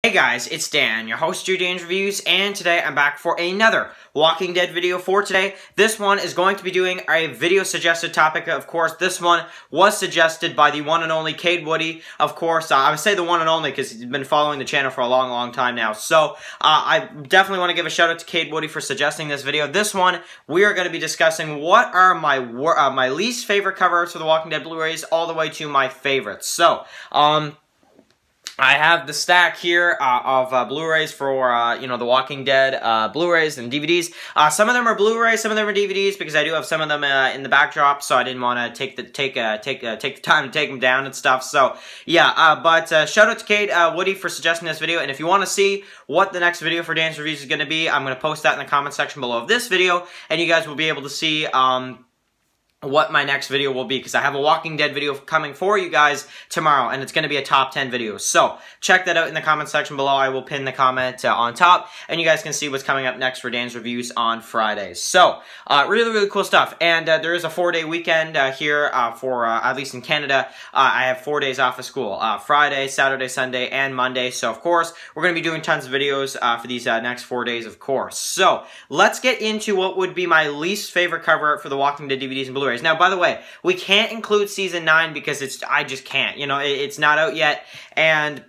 Hey guys, it's Dan, your host of Dan's Reviews, and today I'm back for another Walking Dead video for today. This one is going to be doing a video suggested topic. Of course, this one was suggested by the one and only Cade Woody. Of course, I would say the one and only because he's been following the channel for a long time now. So, I definitely want to give a shout out to Cade Woody for suggesting this video. This one, we are going to be discussing what are my least favorite cover arts for the Walking Dead Blu-rays all the way to my favorites. So, I have the stack here of Blu-rays for, the Walking Dead Blu-rays and DVDs. Some of them are Blu-rays, some of them are DVDs, because I do have some of them in the backdrop, so I didn't want to take the time to take them down and stuff. So, yeah, but shout out to Cade Woody for suggesting this video, and if you want to see what the next video for Dan's Reviews is going to be, I'm going to post that in the comment section below of this video, and you guys will be able to see, what my next video will be, because I have a Walking Dead video coming for you guys tomorrow, and it's going to be a top 10 video. So, check that out in the comment section below. I will pin the comment on top, and you guys can see what's coming up next for Dan's Reviews on Fridays. So, really cool stuff. And there is a 4-day weekend here for, at least in Canada. I have 4 days off of school. Friday, Saturday, Sunday, and Monday. So, of course, we're going to be doing tons of videos for these next 4 days, of course. So, let's get into what would be my least favorite cover art for the Walking Dead DVDs and Blu-rays. Now, by the way, we can't include Season 9 because I just can't. You know, it's not out yet, and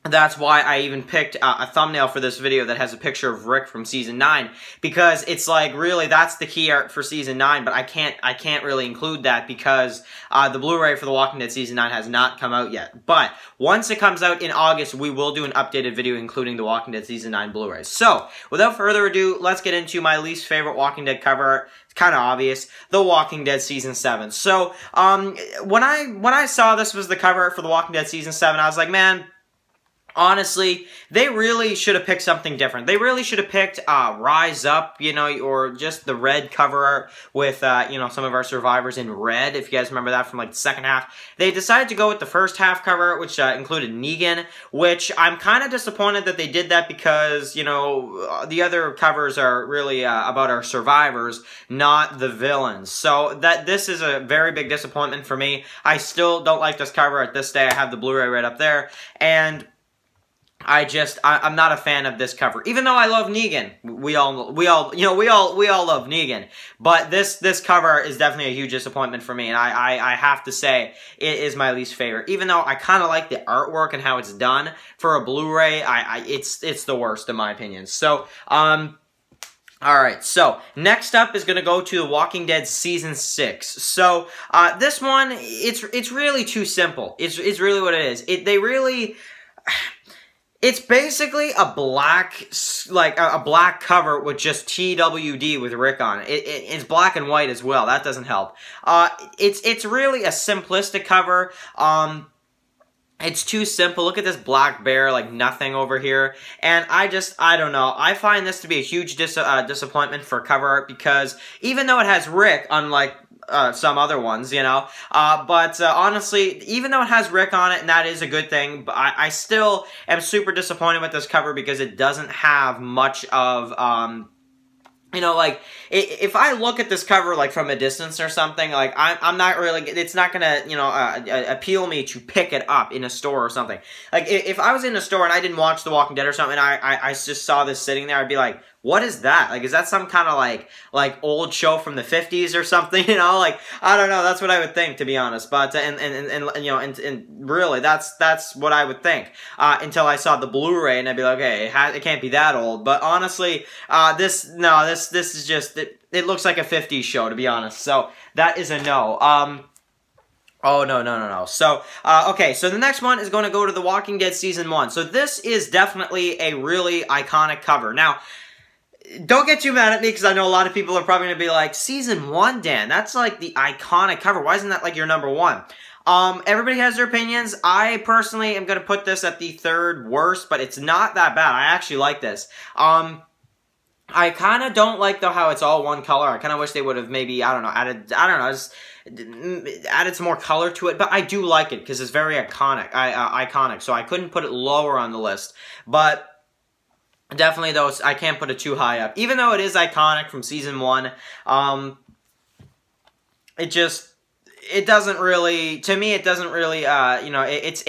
that's why I even picked a thumbnail for this video that has a picture of Rick from Season 9, because it's like, really, that's the key art for Season 9, but I can't really include that because the Blu-ray for The Walking Dead Season 9 has not come out yet. But once it comes out in August, we will do an updated video including The Walking Dead Season 9 Blu-rays. So, without further ado, let's get into my least favorite Walking Dead cover art. It's kind of obvious. The Walking Dead Season 7. So, when I saw this was the cover art for The Walking Dead Season 7, I was like, man, honestly, they really should have picked something different. They really should have picked Rise Up, or just the red cover art with, some of our survivors in red, if you guys remember that from, like, the second half. They decided to go with the first half cover art, which included Negan, which I'm kind of disappointed that they did that because, the other covers are really about our survivors, not the villains. So, this is a very big disappointment for me. I still don't like this cover art this day. I have the Blu-ray right up there, and I'm not a fan of this cover. Even though I love Negan, we all love Negan. But this cover is definitely a huge disappointment for me, and I have to say it is my least favorite. Even though I kind of like the artwork and how it's done for a Blu-ray, it's the worst in my opinion. So, alright, so, next up is going to go to The Walking Dead Season 6. So, this one, it's really too simple. It's really what it is. It's basically a black cover with just TWD with Rick on it. It's black and white as well. That doesn't help. It's really a simplistic cover. It's too simple. Look at this black bear, like nothing over here. And I don't know. I find this to be a huge disappointment for cover art because even though it has Rick, unlike some other ones, but honestly, even though it has Rick on it, and that is a good thing, but I still am super disappointed with this cover because it doesn't have much of, if I look at this cover, like, from a distance or something, like, I'm not really, it's not gonna, appeal me to pick it up in a store or something. Like, if I was in a store and I didn't watch The Walking Dead or something, and I just saw this sitting there, I'd be like, what is that? Like, is that some kind of, like old show from the 50s or something, Like, I don't know, that's what I would think, to be honest, but, and really, that's what I would think, until I saw the Blu-ray, and I'd be like, okay, it can't be that old, but honestly, this is just, it looks like a 50s show, to be honest, so, that is a no. Oh, no. So, okay, so the next one is going to go to The Walking Dead Season 1. So this is definitely a really iconic cover. Now, don't get too mad at me, because I know a lot of people are probably going to be like, Season 1, Dan, that's like the iconic cover. Why isn't that like your number one? Everybody has their opinions. I personally am going to put this at the third worst, but it's not that bad. I actually like this. I kind of don't like, though, how it's all one color. I kind of wish they would have maybe, just added some more color to it, but I do like it because it's very iconic, so I couldn't put it lower on the list, but definitely, though, I can't put it too high up. Even though it is iconic from Season 1, it doesn't really, to me, it doesn't really, you know, it's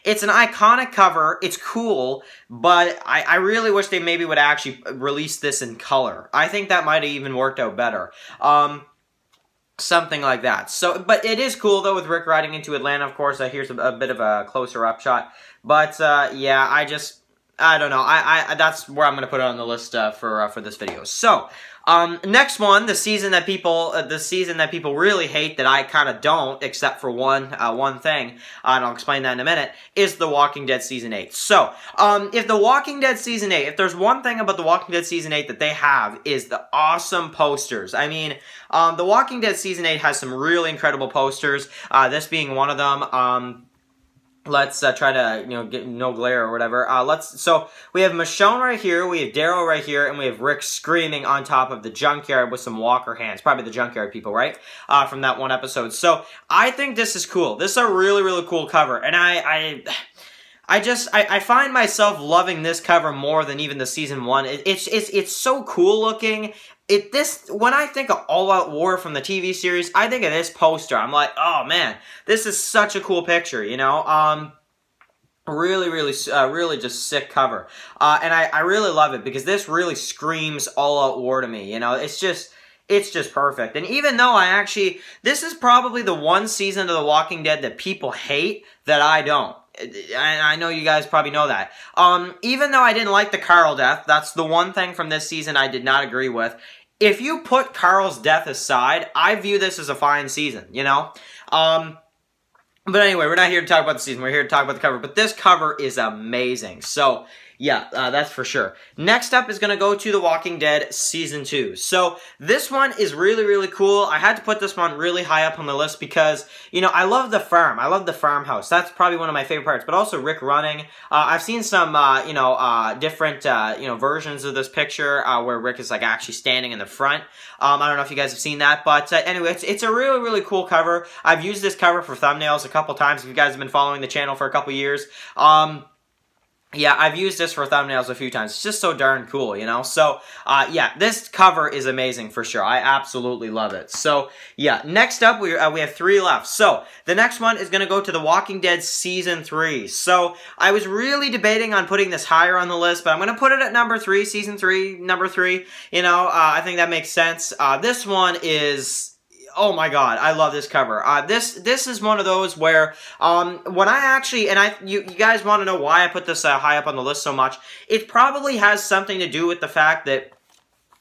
an iconic cover, it's cool, but I really wish they maybe would actually release this in color. I think that might have even worked out better. Something like that. So, but it is cool, though, with Rick riding into Atlanta, of course. Here's a bit of a closer-up shot. But, yeah, I don't know. That's where I'm going to put it on the list for this video. So, next one, the season that people really hate that I kind of don't, except for one thing, and I'll explain that in a minute, is The Walking Dead Season 8. So, if The Walking Dead Season 8, if there's one thing about The Walking Dead Season 8 that they have, is the awesome posters. I mean, The Walking Dead Season 8 has some really incredible posters, this being one of them. Let's try to, you know, get no glare or whatever. So we have Michonne right here, we have Daryl right here, and we have Rick screaming on top of the junkyard with some walker hands. Probably the junkyard people, right? From that one episode. So I think this is cool. This is a really, really cool cover. And I find myself loving this cover more than even the season 1. It's so cool looking. When I think of All Out War from the TV series, I think of this poster. I'm like, oh man, this is such a cool picture, you know? Really just sick cover. And I really love it because this really screams All Out War to me, you know? It's just perfect. And even though this is probably the one season of The Walking Dead that people hate that I don't. And I know you guys probably know that. Even though I didn't like the Carl death, that's the one thing from this season I did not agree with. If you put Carl's death aside, I view this as a fine season, you know? But anyway, we're not here to talk about the season, we're here to talk about the cover. But this cover is amazing. So, yeah, that's for sure. Next up is going to go to The Walking Dead Season 2. So, this one is really, really cool. I had to put this one really high up on the list because, you know, I love the farm. I love the farmhouse. That's probably one of my favorite parts. But also Rick running. I've seen some, you know, different, you know, versions of this picture where Rick is, like, actually standing in the front. I don't know if you guys have seen that. But anyway, it's a really, really cool cover. I've used this cover for thumbnails a couple times if you guys have been following the channel for a couple years. Yeah, I've used this for thumbnails a few times. It's just so darn cool, you know? So, yeah, this cover is amazing for sure. I absolutely love it. So, yeah, next up, we have 3 left. So, the next one is going to go to The Walking Dead Season 3. So, I was really debating on putting this higher on the list, but I'm going to put it at number 3, Season 3, number 3. You know, I think that makes sense. This one is... Oh my god, I love this cover. This is one of those where, when I actually, and you guys want to know why I put this high up on the list so much, it probably has something to do with the fact that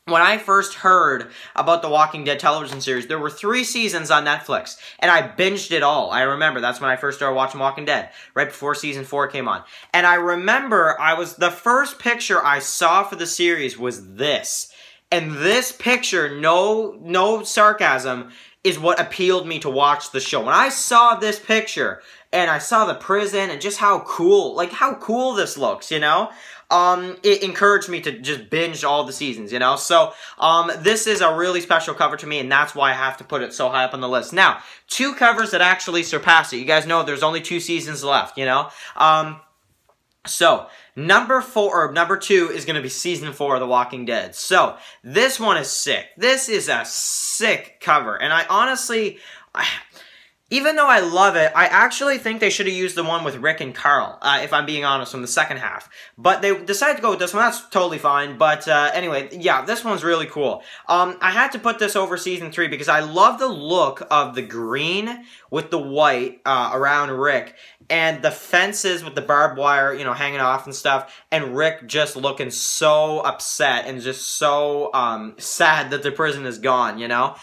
when I first heard about the Walking Dead television series, there were 3 seasons on Netflix, and I binged it all. I remember, that's when I first started watching Walking Dead, right before Season 4 came on. And I remember, the first picture I saw for the series was this. And this picture, no sarcasm, is what appealed me to watch the show. When I saw this picture, and I saw the prison, and just how cool this looks, you know? It encouraged me to just binge all the seasons, you know? So, this is a really special cover to me, and that's why I have to put it so high up on the list. Now, 2 covers that actually surpass it. You guys know there's only 2 seasons left, you know? So, number 2 is going to be Season 4 of The Walking Dead. So, this one is sick. This is a sick cover. And I honestly, even though I love it, I actually think they should have used the one with Rick and Carl, if I'm being honest, from the second half. But they decided to go with this one. That's totally fine. But anyway, yeah, this one's really cool. I had to put this over Season 3 because I love the look of the green with the white around Rick. And the fences with the barbed wire, you know, hanging off and stuff. And Rick just looking so upset and just so sad that the prison is gone, you know?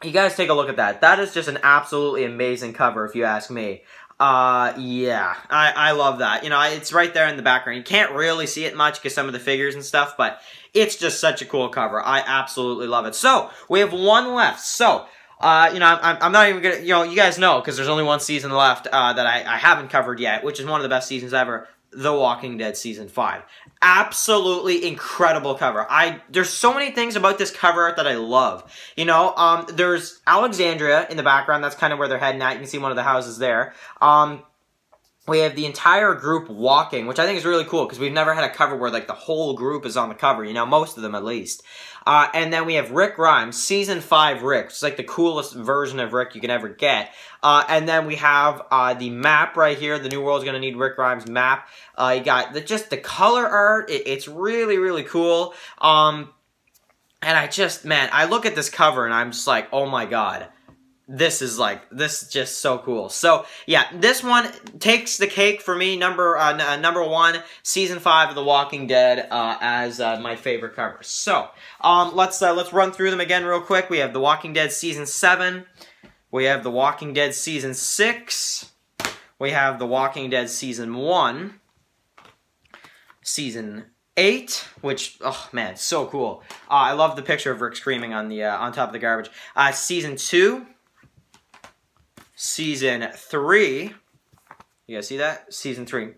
You guys take a look at that. That is just an absolutely amazing cover, if you ask me. Yeah, I love that. You know, it's right there in the background. You can't really see it much because some of the figures and stuff, but it's just such a cool cover. I absolutely love it. So, we have 1 left. So, you know, I'm not even gonna, you know, you guys know, because there's only 1 season left, that I haven't covered yet, which is one of the best seasons ever, The Walking Dead Season 5. Absolutely incredible cover. There's so many things about this cover art that I love. You know, there's Alexandria in the background, that's kind of where they're heading at, you can see one of the houses there. we have the entire group walking, which I think is really cool because we've never had a cover where like the whole group is on the cover, you know, most of them at least. And then we have Rick Grimes, Season 5 Rick, which is like the coolest version of Rick you can ever get. And then we have the map right here, The New World's Gonna Need Rick Grimes map. You got just the color art, it's really, really cool. And I just, man, I look at this cover and I'm just like, oh my god. This is just so cool. So, yeah, this one takes the cake for me, number 1, Season 5 of The Walking Dead, as my favorite cover. So, let's run through them again real quick. We have The Walking Dead Season 7. We have The Walking Dead Season 6. We have The Walking Dead Season 1. Season 8, which, oh man, so cool. I love the picture of Rick screaming on the on top of the garbage. Season 2. Season 3, you guys see that? Season 3,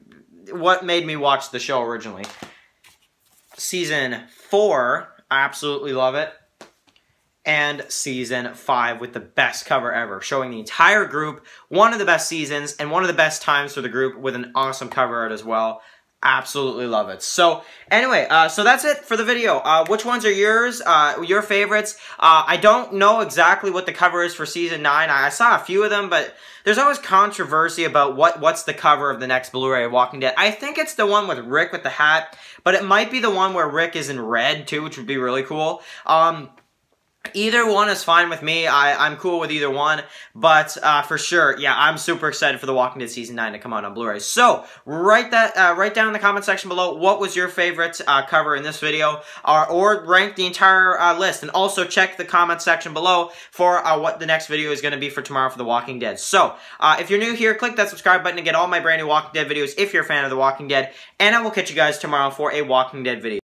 what made me watch the show originally. Season 4, I absolutely love it. And Season 5 with the best cover ever, showing the entire group, one of the best seasons, and one of the best times for the group with an awesome cover art as well. Absolutely love it. So, anyway, so that's it for the video. Which ones are yours? Your favorites? I don't know exactly what the cover is for Season 9. I saw a few of them, but there's always controversy about what's the cover of the next Blu-ray of Walking Dead. I think it's the one with Rick with the hat, but it might be the one where Rick is in red, too, which would be really cool. Either one is fine with me. I'm cool with either one. But for sure, yeah, I'm super excited for The Walking Dead Season 9 to come out on Blu-ray. So, write down in the comment section below what was your favorite cover in this video. Or rank the entire list. And also check the comment section below for what the next video is going to be for tomorrow for The Walking Dead. So, if you're new here, click that subscribe button to get all my brand new Walking Dead videos if you're a fan of The Walking Dead. And I will catch you guys tomorrow for a Walking Dead video.